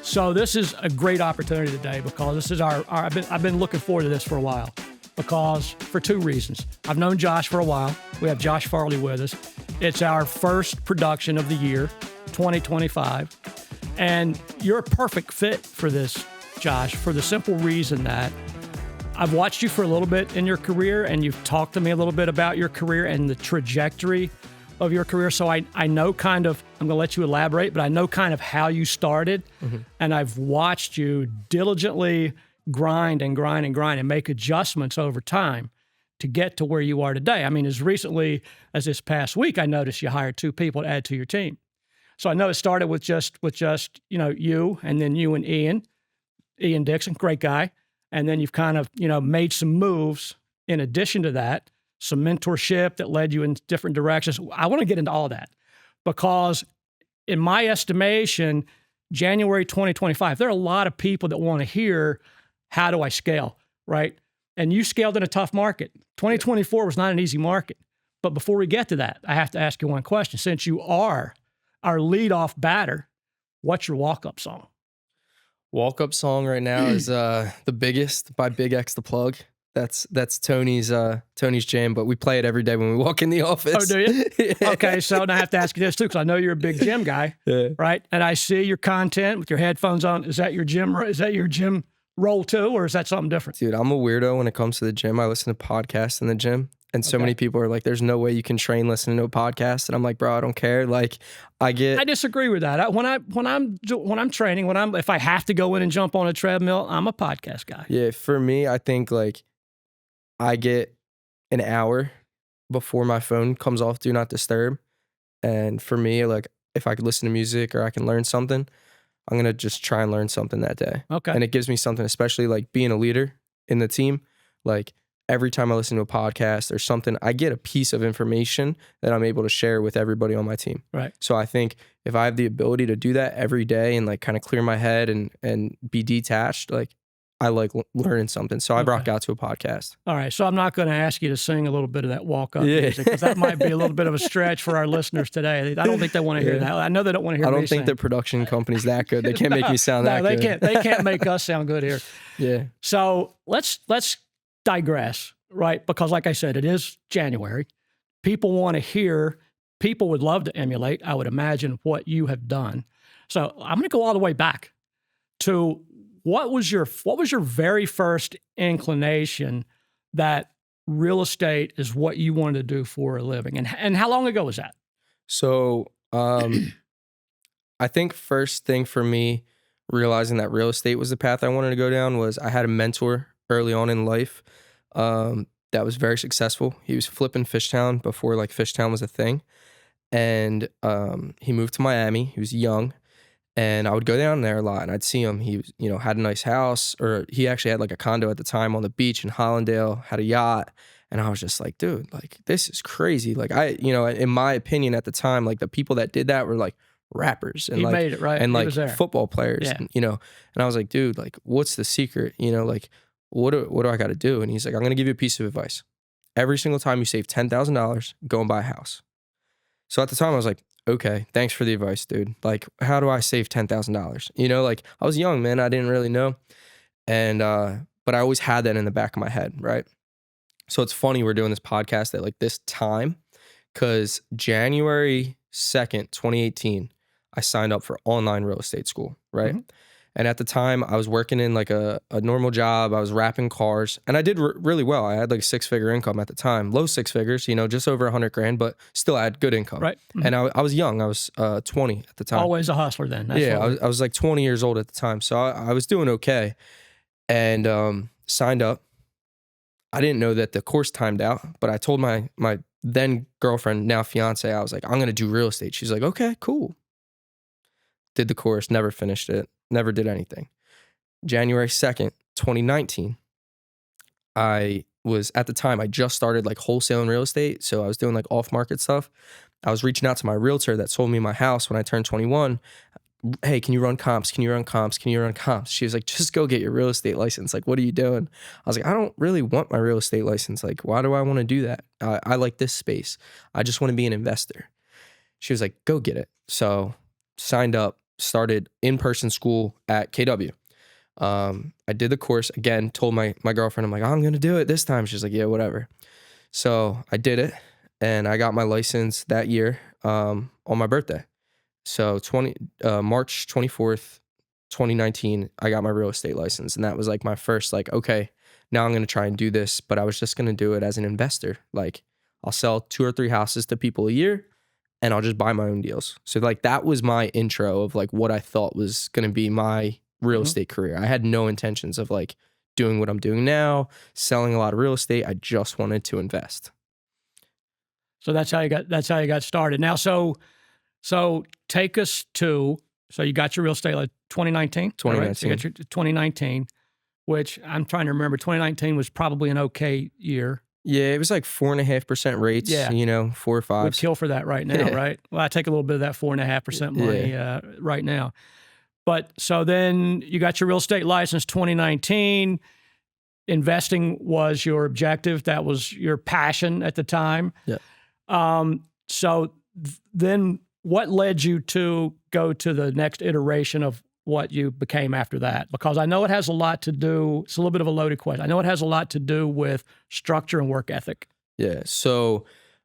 So this is a great opportunity today because this is I've been looking forward to this for a while because for two reasons. I've known Josh for a while. We have Josh Farley with us. It's our first production of the year, 2025. And you're a perfect fit for this, Josh, for the simple reason that I've watched you for a little bit in your career and you've talked to me a little bit about your career and the trajectory of your career. So I know kind of, I'm going to let you elaborate, but I know kind of how you started. Mm-hmm. And I've watched you diligently grind and make adjustments over time to get to where you are today. I mean, as recently as this past week, I noticed you hired 2 people to add to your team. So I know it started with just you, and then you and Ian Dixon, great guy. And then you've kind of, made some moves in addition to that, some mentorship that led you in different directions. I want to get into all that because in my estimation, January 2025, there are a lot of people that want to hear, how do I scale, right? And you scaled in a tough market. 2024 was not an easy market. But before we get to that, I have to ask you one question. Since you are our leadoff batter, what's your walk-up song? Walk-up song right now is The Biggest by Big X The Plug. That's Tony's jam, but we play it every day when we walk in the office. Oh, do you? Yeah. Okay, so now I have to ask you this too, because I know you're a big gym guy, right? And I see your content with your headphones on. Is that your gym role too, or is that something different? Dude, I'm a weirdo when it comes to the gym. I listen to podcasts in the gym, and so many people are like, "There's no way you can train listening to a podcast," and I'm like, "Bro, I don't care." Like, I disagree with that. When I'm training, if I have to go in and jump on a treadmill, I'm a podcast guy. Yeah, for me, I think like I get an hour before my phone comes off Do Not Disturb. And for me, like if I could listen to music or I can learn something, I'm going to just try and learn something that day. Okay. And it gives me something, especially like being a leader in the team. Like every time I listen to a podcast or something, I get a piece of information that I'm able to share with everybody on my team. Right. So I think if I have the ability to do that every day and like kind of clear my head and be detached, like I like learning something. So I rock out to a podcast. All right. So I'm not going to ask you to sing a little bit of that walk-up music because that might be a little bit of a stretch for our listeners today. I don't think they want to hear that. I know they don't want to hear me I don't think sing. the production company's that good. They can't make me sound that good. They can't make us sound good here. Yeah. So let's digress, right? Because like I said, it is January. People want to hear, people would love to emulate, I would imagine, what you have done. So I'm going to go all the way back to what was your very first inclination that real estate is what you wanted to do for a living? And how long ago was that? So I think first thing for me, realizing that real estate was the path I wanted to go down, was I had a mentor early on in life that was very successful. He was flipping Fishtown before like Fishtown was a thing. And he moved to Miami. He was young. And I would go down there a lot and I'd see him. He was, had a nice house, or he actually had like a condo at the time on the beach in Hollandale, had a yacht. And I was just like, dude, like, this is crazy. Like in my opinion at the time, like the people that did that were like rappers and he like, made it, right? And like football players, yeah. and I was like, dude, like, what's the secret? Like, what do I got to do? And he's like, I'm going to give you a piece of advice. Every single time you save $10,000, go and buy a house. So at the time I was like, okay, thanks for the advice, dude. Like, how do I save $10,000? Like I was young, man. I didn't really know. And, but I always had that in the back of my head. Right. So it's funny we're doing this podcast at like this time, because January 2nd, 2018, I signed up for online real estate school. Right. Mm-hmm. And at the time I was working in like a normal job. I was wrapping cars and I did really well. I had like a 6-figure income at the time, low 6 figures, just over $100,000, but still I had good income. Right. Mm-hmm. And I was young. I was 20 at the time. Always a hustler then. That's I was like 20 years old at the time. So I was doing okay and signed up. I didn't know that the course timed out, but I told my then girlfriend, now fiance, I was like, I'm going to do real estate. She's like, okay, cool. Did the course, never finished it. Never did anything. January 2nd, 2019, I was, at the time, I just started like wholesaling real estate. So I was doing like off-market stuff. I was reaching out to my realtor that sold me my house when I turned 21. Hey, can you run comps? Can you run comps? Can you run comps? She was like, just go get your real estate license. Like, what are you doing? I was like, I don't really want my real estate license. Like, why do I want to do that? I like this space. I just want to be an investor. She was like, go get it. So signed up. started in-person school at KW. I did the course again, told my girlfriend, I'm like, I'm going to do it this time. She's like, yeah, whatever. So I did it and I got my license that year, on my birthday. So March 24th, 2019, I got my real estate license. And that was like my first, like, okay, now I'm going to try and do this, but I was just going to do it as an investor. Like I'll sell 2 or 3 houses to people a year and I'll just buy my own deals. So like that was my intro of like what I thought was going to be my real estate career. I had no intentions of like doing what I'm doing now, selling a lot of real estate. I just wanted to invest. So that's how you got started. Now, so take us to, so you got your real estate like 2019? 2019. Right? So you got your 2019, which I'm trying to remember. 2019 was probably an okay year. Yeah, it was like 4.5% rates, Yeah. 4 or 5. We'd kill for that right now, right? Well, I take a little bit of that 4.5% money right now. But so then you got your real estate license 2019. Investing was your objective. That was your passion at the time. Yeah. So then what led you to go to the next iteration of what you became after that? Because I know it has a lot to do, it's a little bit of a loaded question. I know it has a lot to do with structure and work ethic. Yeah. So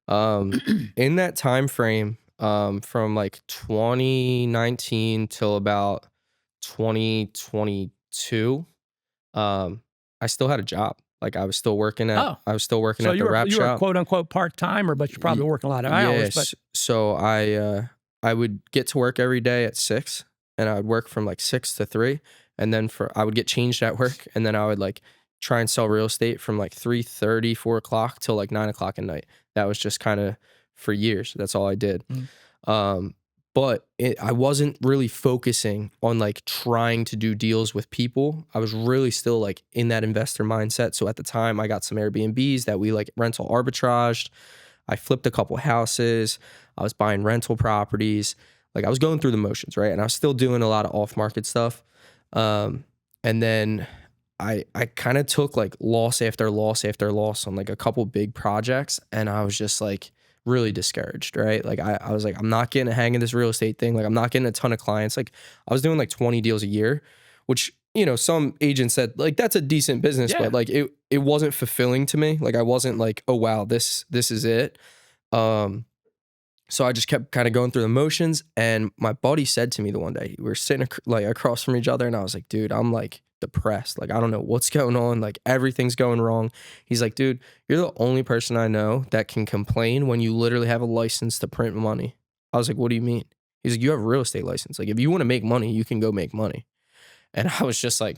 in that time frame, from like 2019 till about 2022, I still had a job. Like I was still working at the wrap shop. You were quote unquote part-timer, but you're probably working a lot of hours. But so I would get to work every day at 6 and I would work from like 6 to 3. And then I would get changed at work. And then I would like try and sell real estate from like 3:30, 4 o'clock till like 9 o'clock at night. That was just kind of for years. That's all I did. But I wasn't really focusing on like trying to do deals with people. I was really still like in that investor mindset. So at the time I got some Airbnbs that we like rental arbitraged. I flipped a couple houses. I was buying rental properties. Like I was going through the motions, right? And I was still doing a lot of off-market stuff. And then I kind of took like loss after loss after loss on like a couple big projects. And I was just like really discouraged, right? Like I was like, I'm not getting a hang of this real estate thing. Like I'm not getting a ton of clients. Like I was doing like 20 deals a year, which, some agents said like, that's a decent business, but like it wasn't fulfilling to me. Like I wasn't like, oh wow, this is it. So I just kept kind of going through the motions. And my buddy said to me the one day, we were sitting like across from each other. And I was like, dude, I'm like depressed. Like, I don't know what's going on. Like everything's going wrong. He's like, dude, you're the only person I know that can complain when you literally have a license to print money. I was like, what do you mean? He's like, you have a real estate license. Like if you want to make money, you can go make money. And I was just like,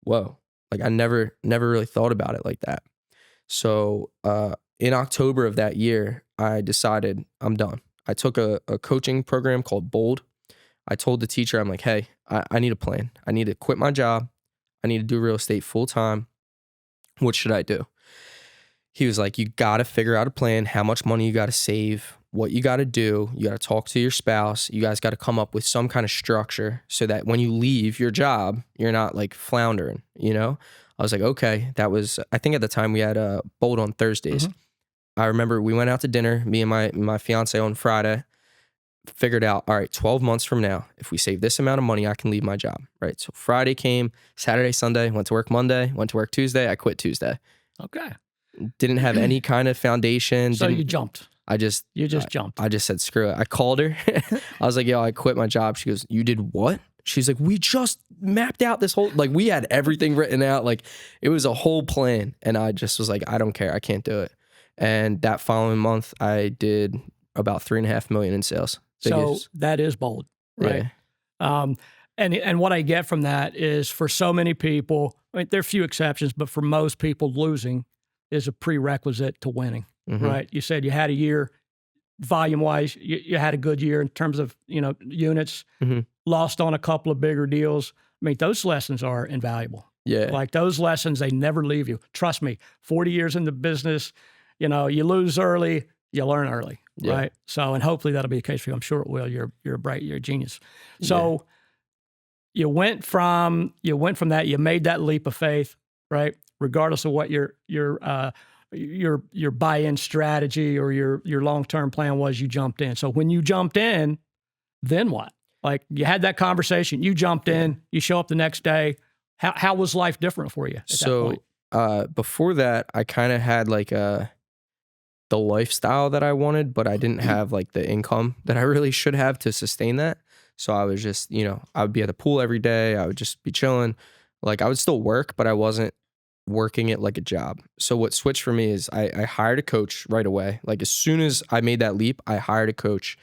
whoa, like I never really thought about it like that. So, in October of that year, I decided I'm done. I took a coaching program called Bold. I told the teacher, I'm like, hey, I need a plan. I need to quit my job. I need to do real estate full time. What should I do? He was like, you got to figure out a plan, how much money you got to save, what you got to do. You got to talk to your spouse. You guys got to come up with some kind of structure so that when you leave your job, you're not like floundering, I was like, okay. That was, I think at the time we had a Bold on Thursdays. I remember we went out to dinner, me and my fiance on Friday, figured out, all right, 12 months from now, if we save this amount of money, I can leave my job, right? So Friday came, Saturday, Sunday, went to work Monday, went to work Tuesday, I quit Tuesday. Okay. Didn't have any kind of foundation. So you jumped. You just jumped. I just said, screw it. I called her. I was like, yo, I quit my job. She goes, you did what? She's like, we just mapped out this whole, like we had everything written out. Like it was a whole plan. And I just was like, I don't care. I can't do it. And that following month, I did about $3.5 million in sales. So that is bold, right? Yeah. And what I get from that is for so many people, I mean, there are a few exceptions, but for most people, losing is a prerequisite to winning, right? You said you had a year, volume-wise, you had a good year in terms of, units, lost on a couple of bigger deals. I mean, those lessons are invaluable. Yeah. Like those lessons, they never leave you. Trust me, 40 years in the business, you lose early, you learn early, right? So, and hopefully that'll be the case for you. I'm sure it will. You're bright, you're a genius. So you went from that, you made that leap of faith, right? Regardless of what your buy-in strategy or your long-term plan was, you jumped in. So when you jumped in, then what? Like you had that conversation, you jumped in, you show up the next day. How was life different for you at that point? Before that, I kind of had like the lifestyle that I wanted, but I didn't have like the income that I really should have to sustain that. So I was just, I would be at the pool every day. I would just be chilling. Like I would still work, but I wasn't working it like a job. So what switched for me is I hired a coach right away. Like as soon as I made that leap, I hired a coach,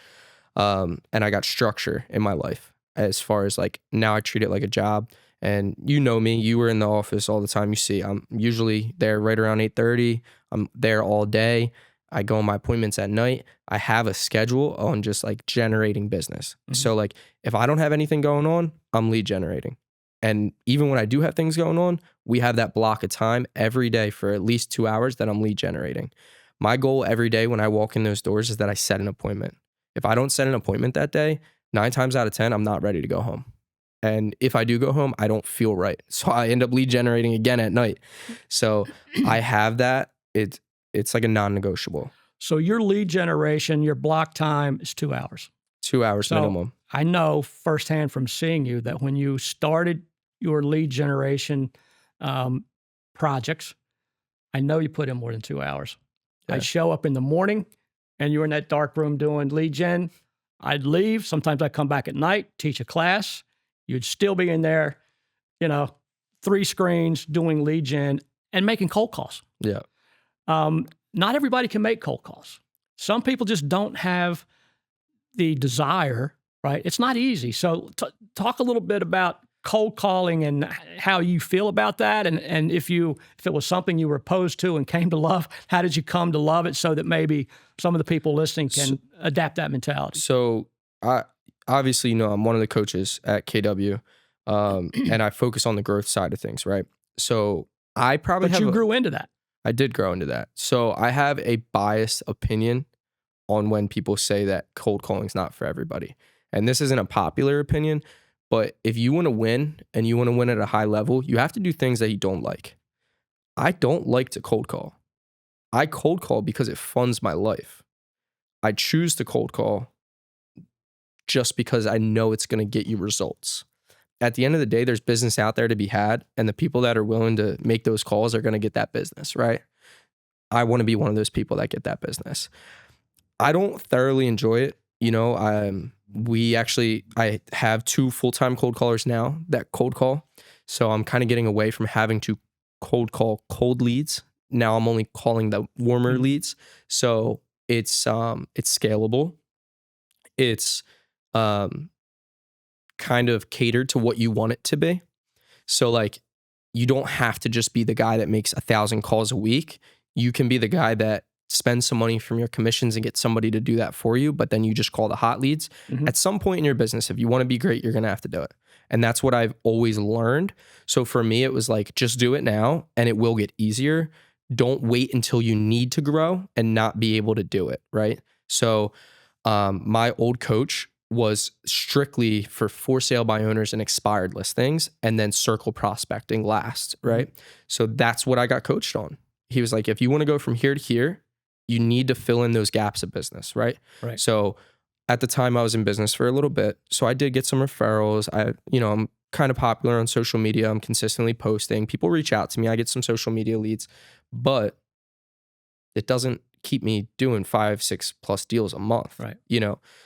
and I got structure in my life as far as like now I treat it like a job. And you know me, you were in the office all the time. You see, I'm usually there right around 8:30. I'm there all day. I go on my appointments at night. I have a schedule on just like generating business. Mm-hmm. So like if I don't have anything going on, I'm lead generating. And even when I do have things going on, we have that block of time every day for at least 2 hours that I'm lead generating. My goal every day when I walk in those doors is that I set an appointment. If I don't set an appointment that day, 9 times out of 10, I'm not ready to go home. And if I do go home, I don't feel right. So I end up lead generating again at night. So I have that. It's like a non-negotiable. So your lead generation, your block time is 2 hours. 2 hours minimum. I know firsthand from seeing you that when you started your lead generation projects, I know you put in more than 2 hours. Yeah. I'd show up in the morning and you're in that dark room doing lead gen. I'd leave. Sometimes I'd come back at night, teach a class. You'd still be in there, 3 screens doing lead gen and making cold calls. Yeah. Not everybody can make cold calls. Some people just don't have the desire, right? It's not easy. So talk a little bit about cold calling and how you feel about that. And if it was something you were opposed to and came to love, how did you come to love it so that maybe some of the people listening can adapt that mentality? So I obviously, I'm one of the coaches at KW, and I focus on the growth side of things, right? So I probably But you grew into that. I did grow into that. So I have a biased opinion on when people say that cold calling is not for everybody. And this isn't a popular opinion, but if you want to win and you want to win at a high level, you have to do things that you don't like. I don't like to cold call. I cold call because it funds my life. I choose to cold call just because I know it's going to get you results. At the end of the day, there's business out there to be had, and the people that are willing to make those calls are going to get that business, right? I want to be one of those people that get that business. I don't thoroughly enjoy it. I have 2 full-time cold callers now that cold call. So I'm kind of getting away from having to cold call cold leads. Now I'm only calling the warmer leads. So it's scalable. It's kind of catered to what you want it to be. So like you don't have to just be the guy that makes 1,000 calls a week. You can be the guy that spends some money from your commissions and get somebody to do that for you, but then you just call the hot leads. Mm-hmm. At some point in your business, if you want to be great, you're going to have to do it. And that's what I've always learned. So for me, it was like, just do it now and it will get easier. Don't wait until you need to grow and not be able to do it, right? So my old coach was strictly for sale by owners and expired listings, and then circle prospecting last, right? So that's what I got coached on. He was like, if you want to go from here to here, you need to fill in those gaps of business, right? Right. So at the time I was in business for a little bit, so I did get some referrals. I'm kind of popular on social media. I'm consistently posting. People reach out to me. I get some social media leads, but it doesn't keep me doing 5-6 plus deals a month, right?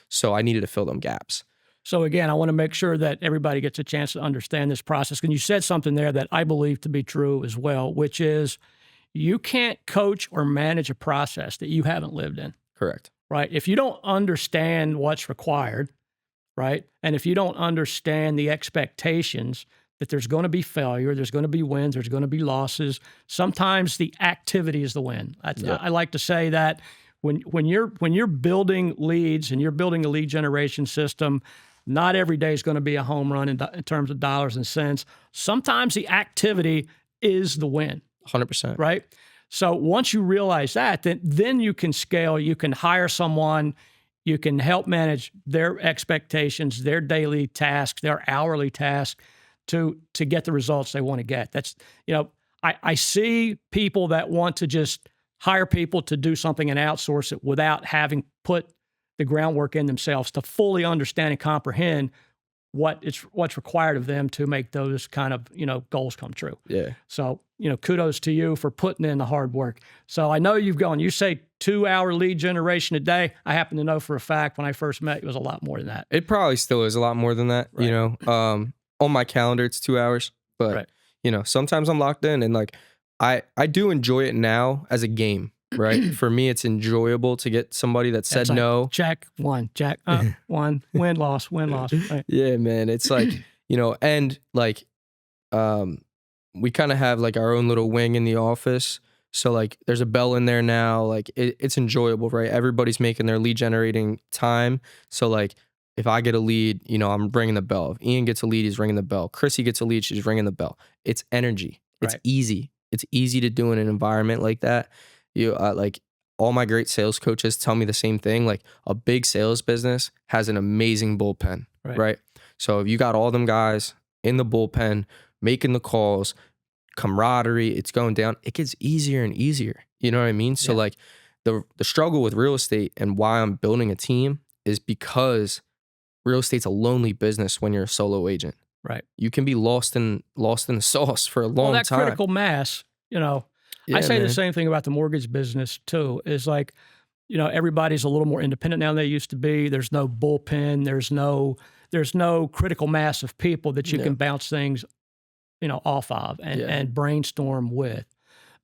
So I needed to fill them gaps. So again, I want to make sure that everybody gets a chance to understand this process. And you said something there that I believe to be true as well, which is you can't coach or manage a process that you haven't lived in. Correct. Right? If you don't understand what's required, right? And if you don't understand the expectations that there's going to be failure, there's going to be wins, there's going to be losses. Sometimes the activity is the win. I like to say that when you're building leads and you're building a lead generation system, not every day is going to be a home run in terms of dollars and cents. Sometimes the activity is the win. 100%. Right? So once you realize that, then you can scale. You can hire someone. You can help manage their expectations, their daily tasks, their hourly tasks, to get the results they want to get. That's, I see people that want to just hire people to do something and outsource it without having put the groundwork in themselves to fully understand and comprehend what's required of them to make those kind of, goals come true. Yeah. So, kudos to you for putting in the hard work. So I know you say 2-hour lead generation a day. I happen to know for a fact when I first met you, it was a lot more than that. It probably still is a lot more than that, Right. On my calendar, it's 2 hours, but Right. sometimes I'm locked in, and like, I do enjoy it now as a game, right? For me, it's enjoyable to get somebody that said like, no. check one, check one, win, loss, win, loss. Right. Yeah, man. It's like, and like, we kind of have like our own little wing in the office. So like there's a bell in there now. Like it's enjoyable, right? Everybody's making their lead generating time. So like if I get a lead, I'm ringing the bell. If Ian gets a lead, he's ringing the bell. Chrissy gets a lead, she's ringing the bell. It's energy. It's Right. easy. It's easy to do in an environment like that. Like all my great sales coaches tell me the same thing. Like a big sales business has an amazing bullpen, right? So if you got all them guys in the bullpen making the calls, camaraderie, it's going down, it gets easier and easier. You know what I mean? So like the struggle with real estate and why I'm building a team is because real estate's a lonely business when you're a solo agent. Right. You can be lost in the sauce for a long that time. critical mass, I say the same thing about the mortgage business too, is like, everybody's a little more independent now than they used to be. There's no bullpen. There's no critical mass of people that you can bounce things, off of and brainstorm with.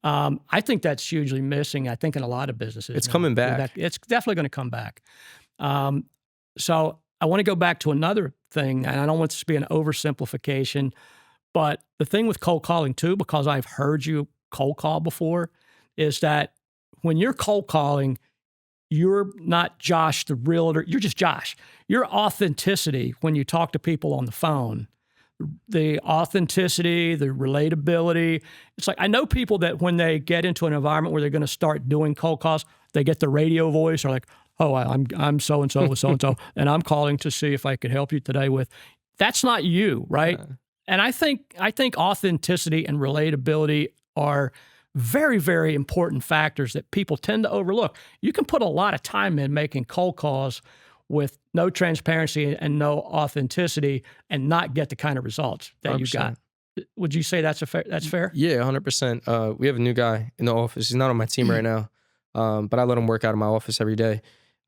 I think that's hugely missing. I think in a lot of businesses, it's coming back. It's definitely going to come back. So I want to go back to another thing, and I don't want this to be an oversimplification, but the thing with cold calling too, because I've heard you cold call before, is that when you're cold calling, you're not Josh the realtor. You're just Josh. Your authenticity when you talk to people on the phone, the authenticity, the relatability. It's like I know people that when they get into an environment where they're going to start doing cold calls, they get the radio voice or like, oh, I'm so and so with so and so, and I'm calling to see if I could help you today with. That's not you, right? And I think authenticity and relatability are very, very important factors that people tend to overlook. You can put a lot of time in making cold calls with no transparency and no authenticity and not get the kind of results that 100%. you got. Would you say that's fair? Yeah, 100%. We have a new guy in the office. He's not on my team right now, but I let him work out of my office every day.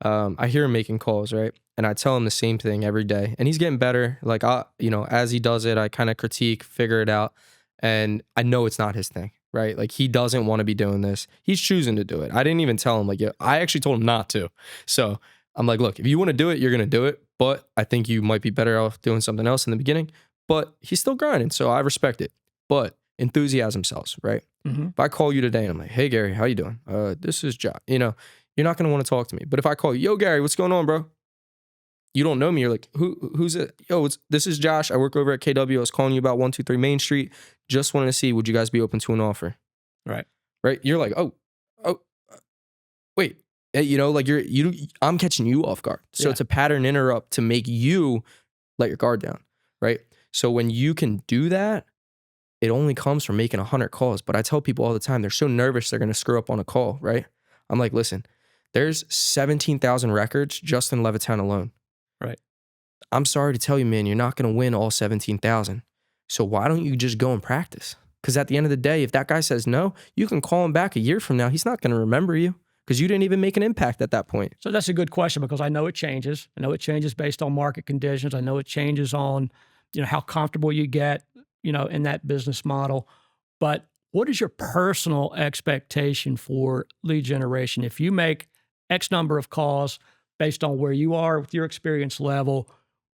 I hear him making calls, right? And I tell him the same thing every day. And he's getting better. Like, as he does it, I kind of critique, figure it out. And I know it's not his thing, right? Like, he doesn't want to be doing this. He's choosing to do it. I didn't even tell him, like, I actually told him not to. So I'm like, look, if you want to do it, you're going to do it. But I think you might be better off doing something else in the beginning. But he's still grinding. So I respect it. But enthusiasm sells, right? Mm-hmm. If I call you today and I'm like, hey, Gary, how you doing? This is Josh. You're not going to want to talk to me. But if I call you, yo, Gary, what's going on, bro? You don't know me. You're like, who's it? Yo, this is Josh. I work over at KW. I was calling you about 123 Main Street. Just wanted to see, would you guys be open to an offer? Right. Right. You're like, wait. Like I'm catching you off guard. So it's a pattern interrupt to make you let your guard down. Right. So when you can do that, it only comes from making 100 calls. But I tell people all the time, they're so nervous they're going to screw up on a call. Right. I'm like, listen, there's 17,000 records just in Levittown alone. Right. I'm sorry to tell you, man, you're not going to win all 17,000. So why don't you just go and practice? Because at the end of the day, if that guy says no, you can call him back a year from now. He's not going to remember you because you didn't even make an impact at that point. So that's a good question because I know it changes. I know it changes based on market conditions. I know it changes on, how comfortable you get, in that business model. But what is your personal expectation for lead generation? If you make X number of calls based on where you are with your experience level,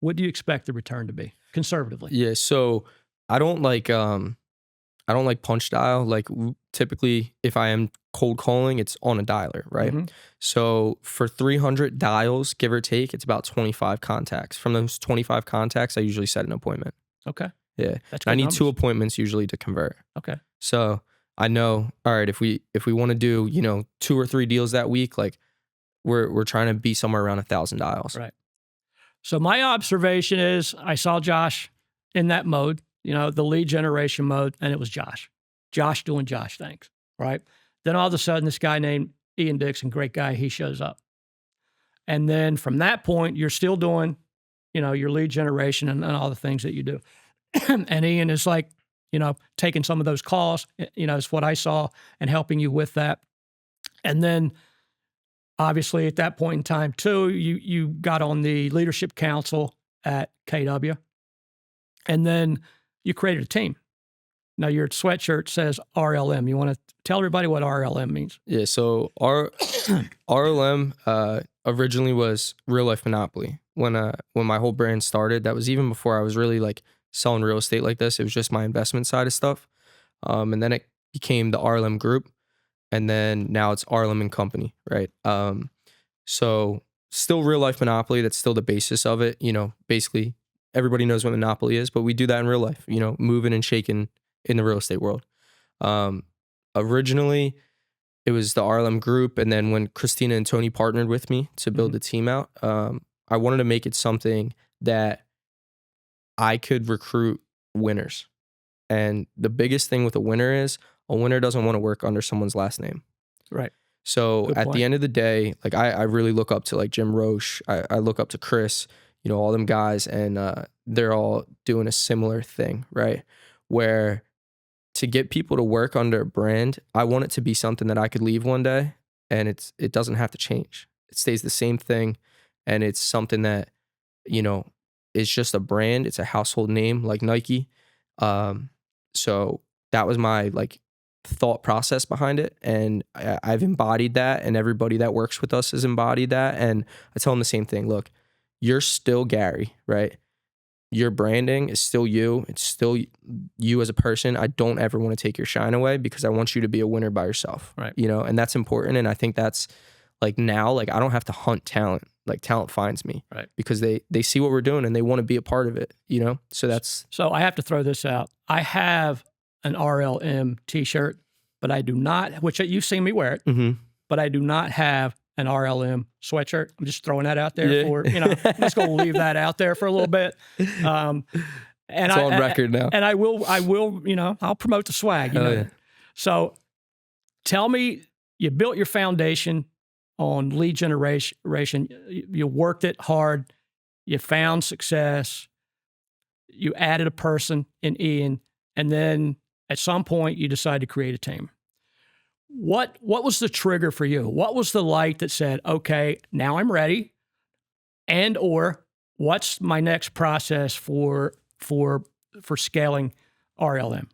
what do you expect the return to be conservatively? Yeah. So I don't like punch dial. Like typically if I am cold calling, it's on a dialer, right? Mm-hmm. So for 300 dials, give or take, it's about 25 contacts. From those 25 contacts, I usually set an appointment. Okay. Yeah. That's I need numbers. 2 appointments usually to convert. Okay. So I know, all right, if we want to do, 2 or 3 deals that week, like we're trying to be somewhere around 1,000 dials. Right. So my observation is I saw Josh in that mode, the lead generation mode, and it was Josh doing Josh things, right? Then all of a sudden, this guy named Ian Dixon, great guy, he shows up. And then from that point, you're still doing, your lead generation and all the things that you do. And Ian is like, taking some of those calls, is what I saw, and helping you with that. And then obviously at that point in time too, you got on the leadership council at KW, and then you created a team. Now your sweatshirt says RLM. You want to tell everybody what RLM means? Yeah, so RLM originally was Real Life Monopoly. When my whole brand started, that was even before I was really like selling real estate like this. It was just my investment side of stuff. And then it became the RLM Group, and then now it's RLM and Company, right? So still Real Life Monopoly. That's still the basis of it. Basically everybody knows what Monopoly is, but we do that in real life. Moving and shaking in the real estate world. Originally, it was the RLM Group, and then when Christina and Tony partnered with me to build the team out, I wanted to make it something that I could recruit winners. And the biggest thing with a winner is a winner doesn't want to work under someone's last name. Right. So at the end of the day, like I really look up to like Jim Roche. I look up to Chris, all them guys, and they're all doing a similar thing, right? Where to get people to work under a brand, I want it to be something that I could leave one day and it doesn't have to change. It stays the same thing, and it's something that, is just a brand. It's a household name like Nike. So that was my like thought process behind it, and I've embodied that, and everybody that works with us has embodied that. And I tell them the same thing. Look, you're still Gary, right? Your branding is still you. It's still you as a person. I don't ever want to take your shine away, because I want you to be a winner by yourself. Right. And that's important. And I think that's like now, like I don't have to hunt talent. Like talent finds me. Right. Because they see what we're doing and they want to be a part of it, So that's. So I have to throw this out. I have an RLM t-shirt, but I do not, which you've seen me wear it, but I do not have an RLM sweatshirt. I'm just throwing that out there for, I'm just going to leave that out there for a little bit. And it's on record now. And I will, I'll promote the swag, Yeah. So tell me, you built your foundation on lead generation. You worked it hard. You found success. You added a person in Ian. And then at some point you decided to create a team. What was the trigger for you? What was the light that said, okay, now I'm ready? And or what's my next process for scaling RLM?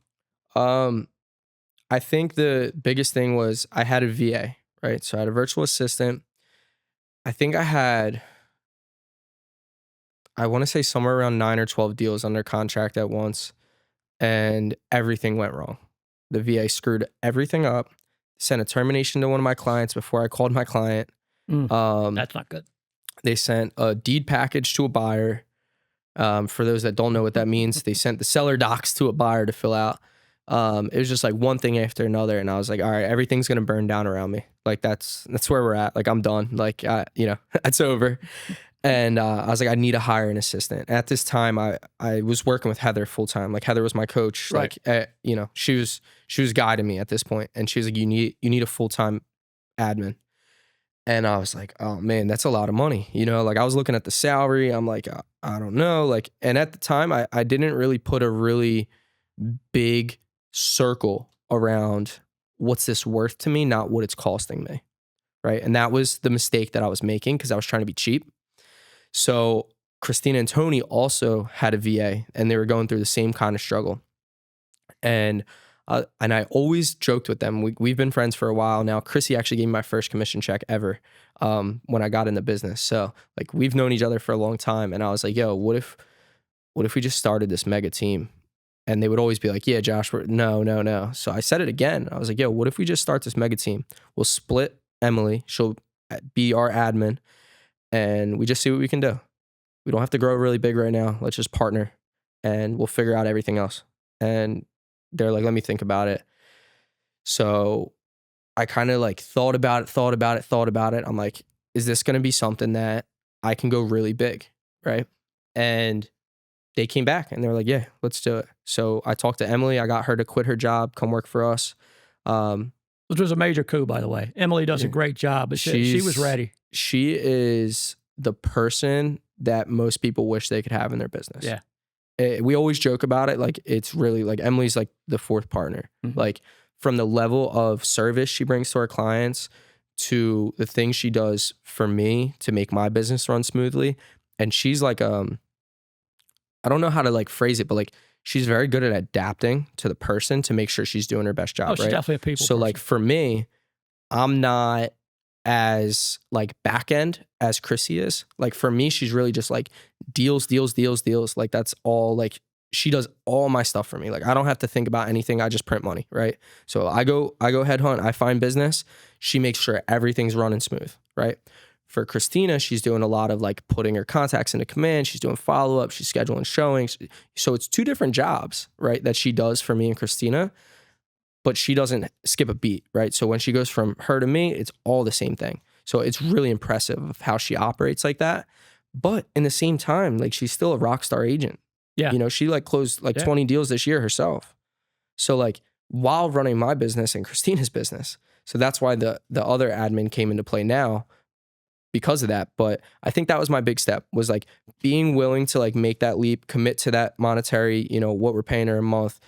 I think the biggest thing was I had a VA, right? So I had a virtual assistant. I think I want to say somewhere around 9 or 12 deals under contract at once, and everything went wrong. The VA screwed everything up, sent a termination to one of my clients before I called my client. That's not good. They sent a deed package to a buyer. For those that don't know what that means, they sent the seller docs to a buyer to fill out. It was just like one thing after another. And I was like, all right, everything's going to burn down around me. Like that's where we're at. Like I'm done. Like, it's over. And I was like, I need to hire an assistant. At this time, I was working with Heather full time. Like Heather was my coach. Right. Like, she was guiding me at this point. And she was like, you need a full-time admin. And I was like, oh man, that's a lot of money. Like I was looking at the salary. I'm like, I don't know. Like, and at the time I didn't really put a really big circle around what's this worth to me, not what it's costing me. Right. And that was the mistake that I was making, because I was trying to be cheap. So Christina and Tony also had a VA, and they were going through the same kind of struggle. And I always joked with them. We've been friends for a while now. Chrissy actually gave me my first commission check ever when I got in the business. So like we've known each other for a long time. And I was like, yo, what if we just started this mega team? And they would always be like, yeah, Josh, no. So I said it again. I was like, yo, what if we just start this mega team? We'll split Emily. She'll be our admin. And we just see what we can do. We don't have to grow really big right now. Let's just partner and we'll figure out everything else. And they're like, let me think about it. So I kind of like thought about it. I'm like, is this going to be something that I can go really big? Right. And they came back and they were like, yeah, let's do it. So I talked to Emily. I got her to quit her job, come work for us. Which was a major coup, by the way. Emily does a great job, but she was ready. she is the person that most people wish they could have in their business. Yeah. We always joke about it. Like, it's really like Emily's like the fourth partner. Like, from the level of service she brings to our clients to the things she does for me to make my business run smoothly. And she's like, I don't know how to like phrase it, but like, she's very good at adapting to the person to make sure she's doing her best job. Oh, she's right? definitely a people So person. like for me, I'm not as like back end as Chrissy is. Like for me, she's really just like deals. Like that's all, like she does all my stuff for me. Like I don't have to think about anything. I just print money, right? So I go headhunt, I find business. She makes sure everything's running smooth, right? For Christina, she's doing a lot of like putting her contacts into command. She's doing follow-up. She's scheduling showings. So it's two different jobs, right? That she does for me and Christina, but she doesn't skip a beat, right? So when she goes from her to me, it's all the same thing. So it's really impressive of how she operates like that. But in the same time, like she's still a rock star agent. Yeah. You know, she like closed like 20 deals this year herself. So like while running my business and Christina's business. So that's why the other admin came into play now because of that. But I think that was my big step, was like being willing to like make that leap, commit to that monetary, you know, what we're paying her a month.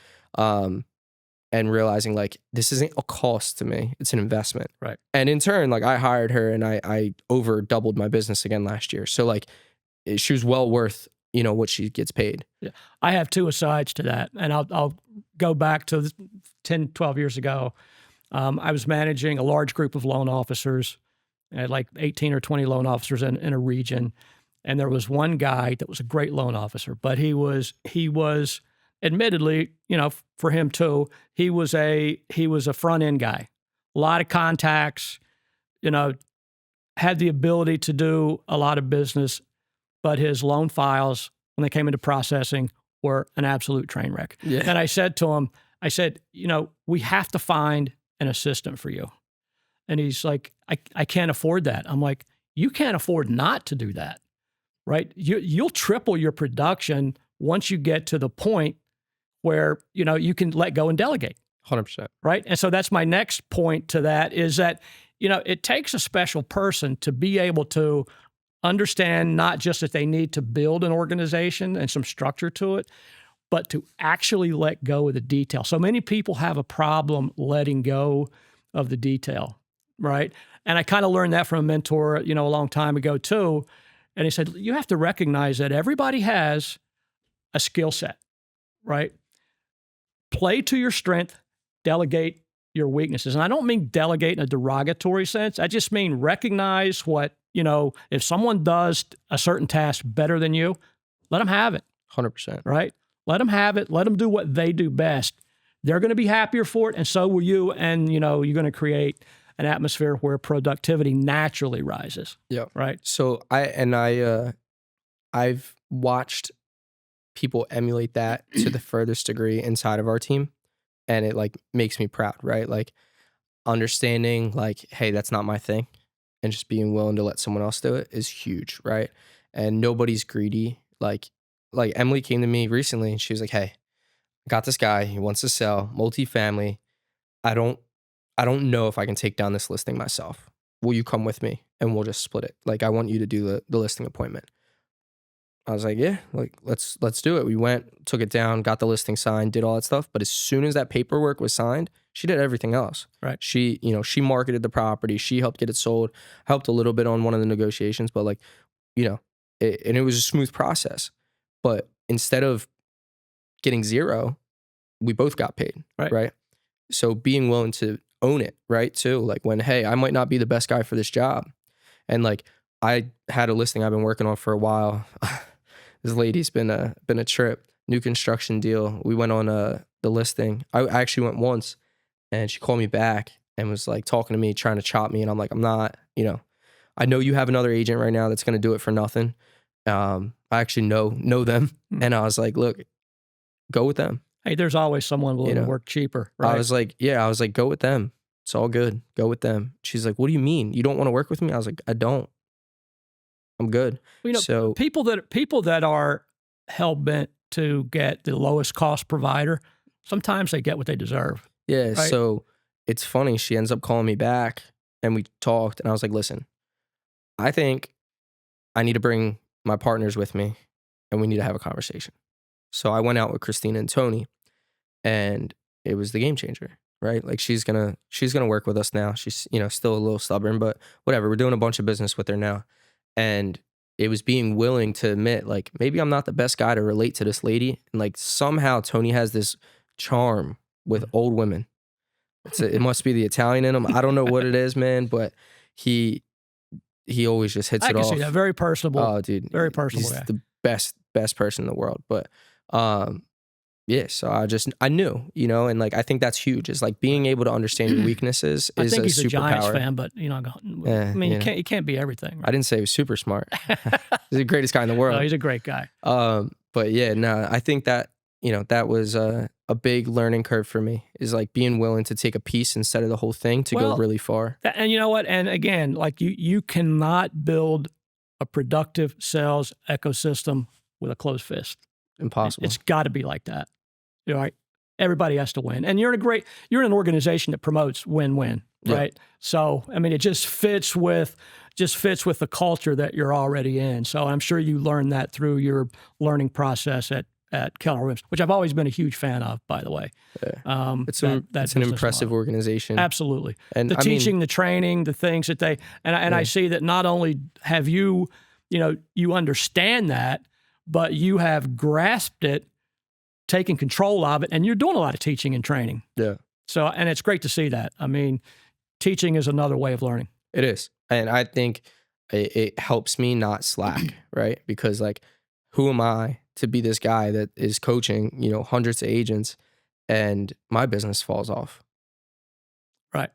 And realizing like this isn't a cost to me, it's an investment. Right. And in turn, like I hired her and I over doubled my business again last year. So like she was well worth, you know, what she gets paid. Yeah. I have two asides to that. And I'll go back to 10, 12 years ago. I was managing a large group of loan officers. I had like 18 or 20 loan officers in a region. And there was one guy that was a great loan officer, but he was admittedly, you know, for him too, he was a front end guy, a lot of contacts, you know, had the ability to do a lot of business, but his loan files, when they came into processing, were an absolute train wreck. Yeah. And I said to him, you know, we have to find an assistant for you. And he's like, I can't afford that. I'm like, you can't afford not to do that, right? You'll triple your production once you get to the point where, you know, you can let go and delegate. 100%. Right. And so that's my next point to that, is that, you know, it takes a special person to be able to understand not just that they need to build an organization and some structure to it, but to actually let go of the detail. So many people have a problem letting go of the detail, right? And I kind of learned that from a mentor, you know, a long time ago too. And he said, you have to recognize that everybody has a skill set, right? Play to your strength, delegate your weaknesses. And I don't mean delegate in a derogatory sense. I just mean recognize what, you know, if someone does a certain task better than you, let them have it. 100%. Right? Let them have it. Let them do what they do best. They're going to be happier for it, and so will you. And, you know, you're going to create an atmosphere where productivity naturally rises. Yeah. Right? So I've watched people emulate that to the furthest degree inside of our team. And it like makes me proud, right? Like understanding like, hey, that's not my thing. And just being willing to let someone else do it is huge, right? And nobody's greedy. Like Emily came to me recently and she was like, hey, I got this guy, he wants to sell multifamily. I don't know if I can take down this listing myself. Will you come with me and we'll just split it? Like I want you to do the listing appointment. I was like, yeah, like let's do it. We went, took it down, got the listing signed, did all that stuff. But as soon as that paperwork was signed, she did everything else. Right. She, you know, she marketed the property. She helped get it sold, helped a little bit on one of the negotiations, but like, you know, and it was a smooth process. But instead of getting zero, we both got paid. Right. So being willing to own it, right? Too, like when, hey, I might not be the best guy for this job. And like, I had a listing I've been working on for a while. This lady's been a trip, new construction deal. We went on the listing. I actually went once and she called me back and was like talking to me, trying to chop me. And I'm like, I'm not, you know, I know you have another agent right now that's going to do it for nothing. I actually know them. And I was like, look, go with them. Hey, there's always someone willing to work cheaper. Right? I was like, go with them. It's all good. Go with them. She's like, what do you mean? You don't want to work with me? I was like, I don't. I'm good. Well, you know, so people that are hell bent to get the lowest cost provider, sometimes they get what they deserve. Yeah. Right? So it's funny. She ends up calling me back and we talked and I was like, listen, I think I need to bring my partners with me and we need to have a conversation. So I went out with Christina and Tony and it was the game changer, right? Like she's gonna work with us now. She's, still a little stubborn, but whatever. We're doing a bunch of business with her now. And it was being willing to admit, like, maybe I'm not the best guy to relate to this lady. And like somehow Tony has this charm with old women. It must be the Italian in him. I don't know what it is, man, but he always just hits it off. I can see that. Very personable. Oh, dude. Very personable He's guy. the best person in the world. But yeah, so I knew, and like I think that's huge. Is like being able to understand your weaknesses I is think a he's a Giants superpower. fan, but you can't be everything. Right? I didn't say he was super smart. He's the greatest guy in the world. No, he's a great guy. But yeah, no, I think that that was a big learning curve for me. Is like being willing to take a piece instead of the whole thing to go really far. And you know what? And again, like you cannot build a productive sales ecosystem with a closed fist. Impossible. It's got to be like that. Right? Everybody has to win. And you're in an organization that promotes win-win, right? So, I mean, it just fits with the culture that you're already in. So I'm sure you learned that through your learning process at Keller Williams, which I've always been a huge fan of, by the way. Yeah. It's an impressive organization. Absolutely. And the teaching, the training, the things that I see that not only have you understand that, but you have grasped it, taking control of it, and you're doing a lot of teaching and training. Yeah. So, and it's great to see that. I mean, teaching is another way of learning. It is. And I think it helps me not slack, right? Because like, who am I to be this guy that is coaching, hundreds of agents and my business falls off? Right.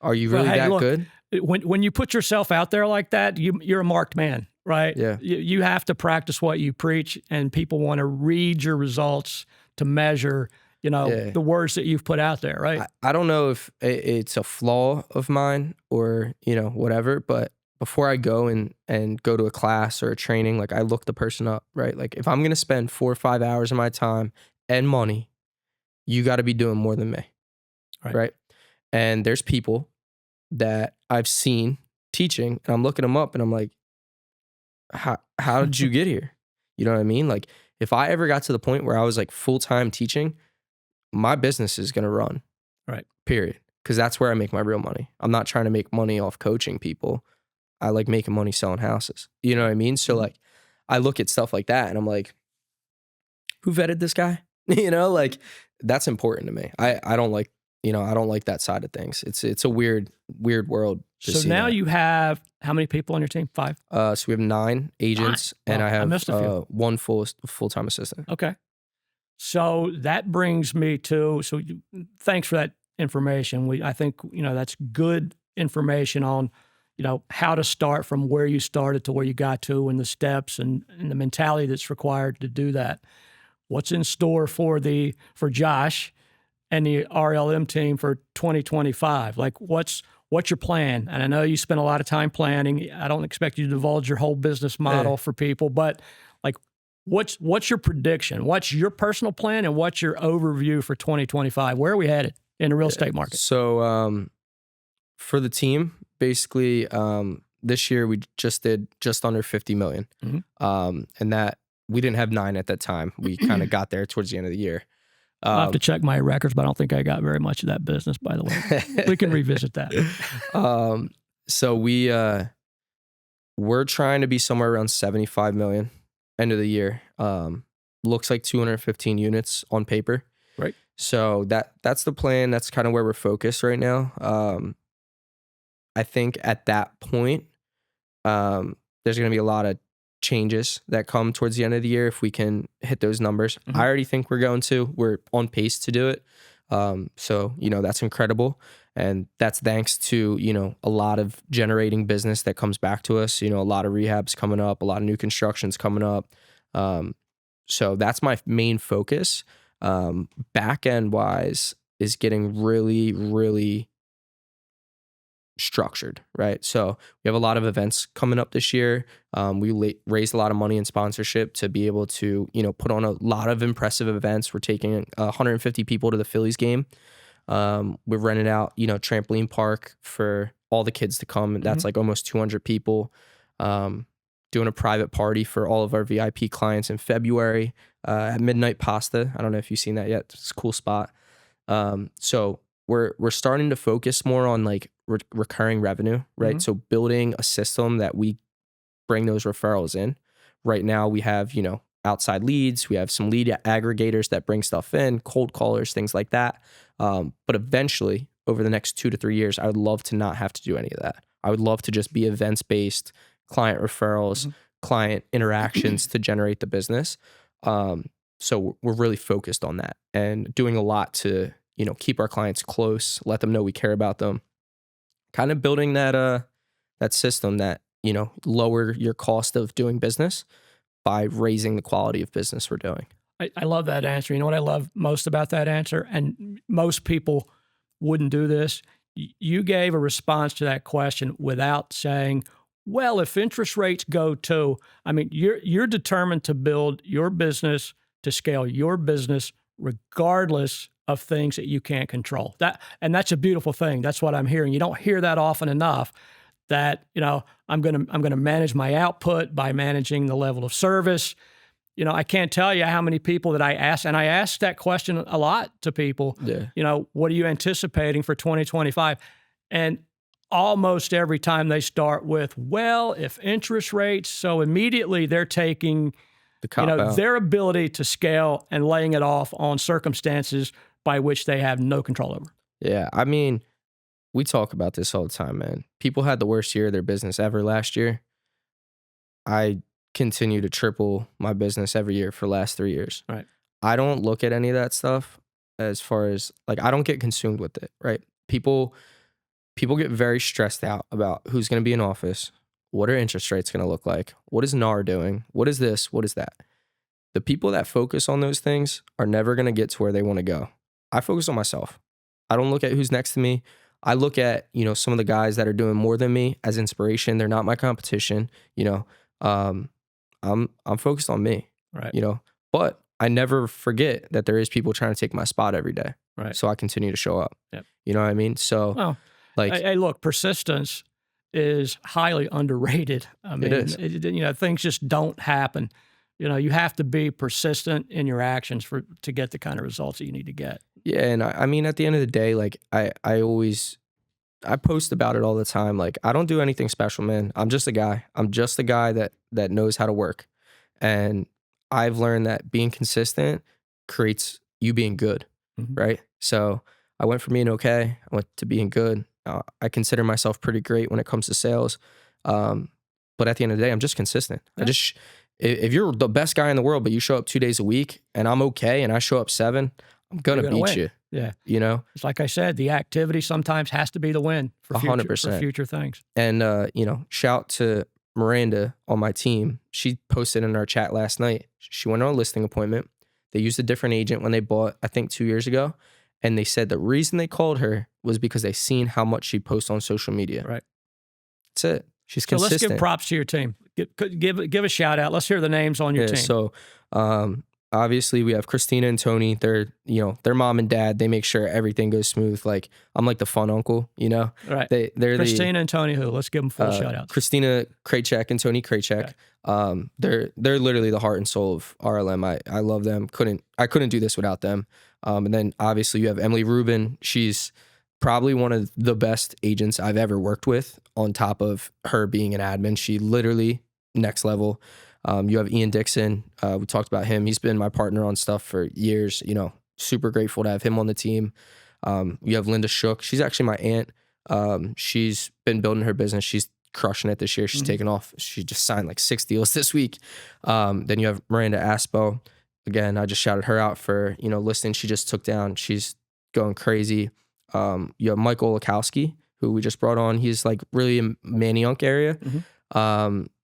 Are you really that good? When you put yourself out there like that, you're a marked man, right? Yeah. You have to practice what you preach, and people want to read your results to measure, the words that you've put out there, right? I don't know if it's a flaw of mine or, whatever, but before I go and go to a class or a training, like I look the person up, right? Like if I'm going to spend 4 or 5 hours of my time and money, you got to be doing more than me, right? And there's people that I've seen teaching and I'm looking them up and I'm like, how did you get here? You know what I mean? Like if I ever got to the point where I was like full-time teaching, my business is going to run, right? Period. Because that's where I make my real money. I'm not trying to make money off coaching people. I like making money selling houses. You know what I mean? So like I look at stuff like that and I'm like, who vetted this guy? Like that's important to me. I don't like, I don't like that side of things. It's a weird world. So now you have how many people on your team? 5? So we have 9 agents and I have one full-time assistant. Okay. So that brings me to, thanks for that information. I think, that's good information on, how to start from where you started to where you got to and the steps and the mentality that's required to do that. What's in store for Josh and the RLM team for 2025? Like what's your plan? And I know you spend a lot of time planning. I don't expect you to divulge your whole business model for people, but like what's your prediction? What's your personal plan and what's your overview for 2025? Where are we headed in the real estate market? So for the team, basically this year we just did just under 50 million. Mm-hmm. And that we didn't have 9 at that time. We kind of got there towards the end of the year. I'll have to check my records, but I don't think I got very much of that business, by the way. We can revisit that. So we're trying to be somewhere around 75 million end of the year. Looks like 215 units on paper. Right. So that's the plan. That's kind of where we're focused right now. I think at that point, there's going to be a lot of changes that come towards the end of the year if we can hit those numbers. Mm-hmm. I already think we're on pace to do it. So, that's incredible. And that's thanks to, a lot of generating business that comes back to us, a lot of rehabs coming up, a lot of new constructions coming up. So that's my main focus. Back end wise is getting really, really structured, right? So we have a lot of events coming up this year. We raised a lot of money in sponsorship to be able to, put on a lot of impressive events. We're taking 150 people to the Phillies game. We've rented out, trampoline park for all the kids to come. That's like almost 200 people. Doing a private party for all of our VIP clients in February at Midnight Pasta. I don't know if you've seen that yet. It's a cool spot. So we're starting to focus more on like recurring revenue, right? So building a system that we bring those referrals in. Right now we have, outside leads. We have some lead aggregators that bring stuff in, cold callers, things like that. But eventually, over the next 2 to 3 years, I would love to not have to do any of that. I would love to just be events-based, client referrals, client interactions to generate the business. So we're really focused on that and doing a lot to, keep our clients close, let them know we care about them, kind of building that system that, lower your cost of doing business by raising the quality of business we're doing. I love that answer. You know what I love most about that answer? And most people wouldn't do this. You gave a response to that question without saying, well, if interest rates go to, I mean, you're determined to build your business, to scale your business, regardless of things that you can't control. And that's a beautiful thing. That's what I'm hearing. You don't hear that often enough. That, I'm gonna manage my output by managing the level of service. I can't tell you how many people that I ask, and I ask that question a lot to people. Yeah. What are you anticipating for 2025? And almost every time they start with, well, if interest rates, so immediately they're taking The cop out. their ability to scale and laying it off on circumstances by which they have no control over. Yeah, I mean, we talk about this all the time, man. People had the worst year of their business ever last year. I continue to triple my business every year for the last 3 years. Right. I don't look at any of that stuff as far as like I don't get consumed with it, right? People get very stressed out about who's going to be in office, what are interest rates going to look like, what is NAR doing, what is this, what is that. The people that focus on those things are never going to get to where they want to go. I focus on myself. I don't look at who's next to me. I look at, some of the guys that are doing more than me as inspiration. They're not my competition. I'm focused on me, Right. But I never forget that there is people trying to take my spot every day. Right. So I continue to show up. Yep. You know what I mean? So Well, like, hey, look, persistence is highly underrated. I mean, it is. Things just don't happen. You have to be persistent in your actions to get the kind of results that you need to get. Yeah, and I mean, at the end of the day, like I post about it all the time. Like I don't do anything special, man. I'm just a guy. I'm just a guy that knows how to work, and I've learned that being consistent creates you being good, right? So I went from being okay, I went to being good. I consider myself pretty great when it comes to sales, but at the end of the day, I'm just consistent. Yeah. If you're the best guy in the world, but you show up 2 days a week, and I'm okay, and I show up 7. I'm gonna beat win. you. Yeah. It's like I said, the activity sometimes has to be the win for 100%. future things. And shout to Miranda on my team. She posted in our chat last night. She went on a listing appointment. They used a different agent when they bought, I think 2 years ago. And they said the reason they called her was because they seen how much she posts on social media. Right. That's it. She's So consistent. let's give props to your team. Give a shout out. Let's hear the names on your team. So obviously we have Christina and Tony. They're, their mom and dad. They make sure everything goes smooth. Like I'm like the fun uncle, Right. They're Christina and Tony who? Let's give them full shout outs. Christina Krajcek and Tony Krajcek. Okay. They're literally the heart and soul of RLM. I love them. I couldn't do this without them. And then obviously you have Emily Rubin. She's probably one of the best agents I've ever worked with, on top of her being an admin. She literally next level. You have Ian Dixon. We talked about him. He's been my partner on stuff for years. Super grateful to have him on the team. You have Linda Shook. She's actually my aunt. She's been building her business. She's crushing it this year. She's taken off. She just signed like 6 deals this week. Then you have Miranda Aspo. Again, I just shouted her out for, listing she just took down. She's going crazy. You have Michael Olakowski, who we just brought on. He's like really in Manayunk area.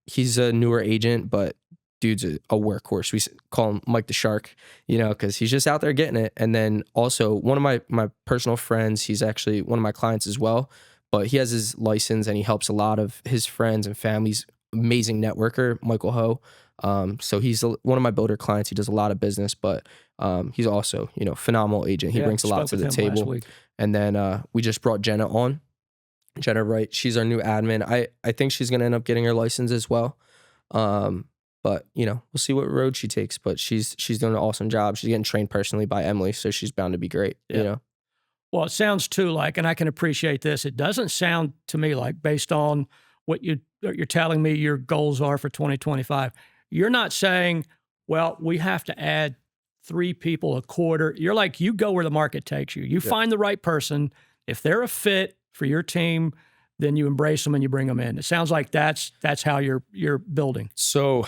He's a newer agent, but dude's a workhorse. We call him Mike the Shark, because he's just out there getting it. And then also one of my personal friends, he's actually one of my clients as well, but he has his license and he helps a lot of his friends and families. Amazing networker, Michael Ho. So he's one of my builder clients. He does a lot of business, but he's also, phenomenal agent. He brings a lot to the table. And then we just brought Jenna on. Jenna Wright. She's our new admin. I think she's going to end up getting her license as well. But you know, we'll see what road she takes, but she's doing an awesome job. She's getting trained personally by Emily, so she's bound to be great, you know? Well, it sounds too like, and I can appreciate this, it doesn't sound to me like, based on what you're telling me your goals are for 2025, you're not saying, well, we have to add 3 people a quarter. You're like, you go where the market takes you. You find the right person. If they're a fit for your team, then you embrace them and you bring them in. It sounds like that's how you're building. So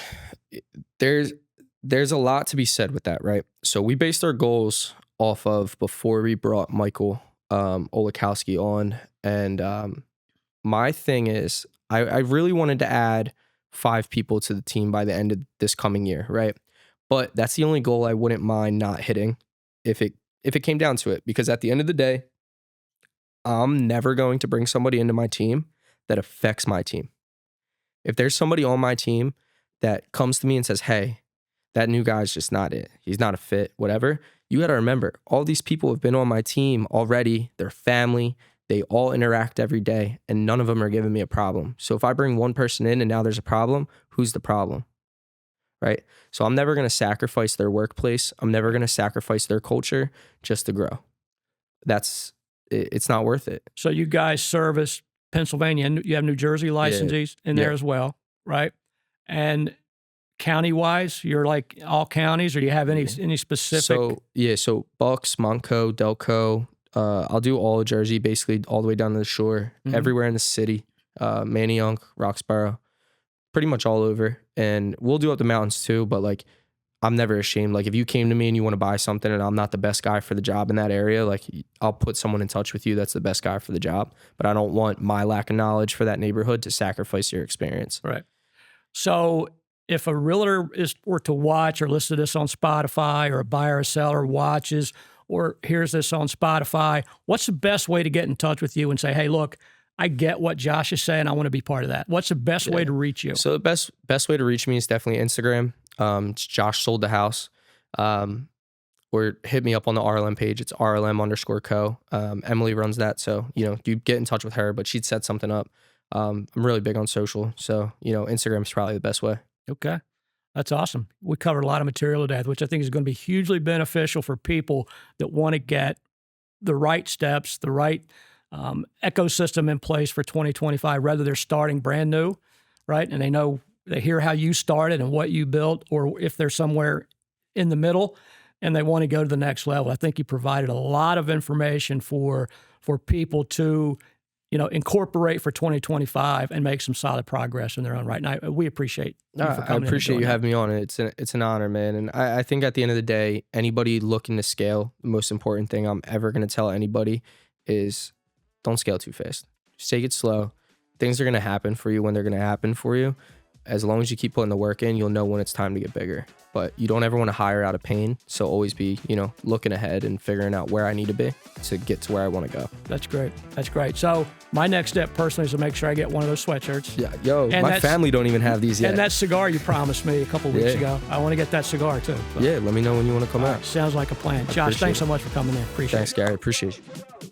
there's a lot to be said with that, right? So we based our goals off of before we brought Michael Olikowski on. And my thing is, I really wanted to add 5 people to the team by the end of this coming year, right? But that's the only goal I wouldn't mind not hitting if it came down to it. Because at the end of the day, I'm never going to bring somebody into my team that affects my team. If there's somebody on my team that comes to me and says, hey, that new guy's just not it, he's not a fit, whatever, you got to remember, all these people have been on my team already. They're family. They all interact every day, and none of them are giving me a problem. So if I bring one person in and now there's a problem, who's the problem? Right? So I'm never going to sacrifice their workplace. I'm never going to sacrifice their culture just to grow. It's not worth it. So you guys service Pennsylvania, and you have New Jersey licensees in there as well, right? And county-wise, you're like all counties, or do you have any specific? So Bucks, Montco, Delco. I'll do all of Jersey, basically all the way down to the shore, everywhere in the city, Manayunk, Roxborough, pretty much all over. And we'll do up the mountains too, but like, I'm never ashamed. Like if you came to me and you want to buy something and I'm not the best guy for the job in that area, like I'll put someone in touch with you that's the best guy for the job. But I don't want my lack of knowledge for that neighborhood to sacrifice your experience. Right. So if a realtor were to watch or listen to this on Spotify, or a buyer or seller watches or hears this on Spotify, what's the best way to get in touch with you and say, hey, look, I get what Josh is saying, I want to be part of that? What's the best way to reach you? So the best way to reach me is definitely Instagram. It's Josh Sold the House. Or hit me up on the RLM page. It's RLM_co. Emily runs that. So, you get in touch with her, but she'd set something up. I'm really big on social. So, Instagram is probably the best way. Okay. That's awesome. We covered a lot of material today, which I think is going to be hugely beneficial for people that want to get the right steps, the right ecosystem in place for 2025, whether they're starting brand new, right? And they hear how you started and what you built, or if they're somewhere in the middle and they want to go to the next level. I think you provided a lot of information for people to, incorporate for 2025 and make some solid progress in their own right. And we appreciate you for coming. I appreciate you having me on. It's an honor, man. And I think at the end of the day, anybody looking to scale, the most important thing I'm ever going to tell anybody is don't scale too fast. Just take it slow. Things are going to happen for you when they're going to happen for you. As long as you keep putting the work in, you'll know when it's time to get bigger. But you don't ever want to hire out of pain. So always be, looking ahead and figuring out where I need to be to get to where I want to go. That's great. That's great. So my next step personally is to make sure I get one of those sweatshirts. Yeah, my family don't even have these yet. And that cigar you promised me a couple of weeks ago, I want to get that cigar too. So. Yeah, let me know when you want to come out. Sounds like a plan. Josh, thanks so much for coming in. Appreciate it. Thanks, Gary. Appreciate you.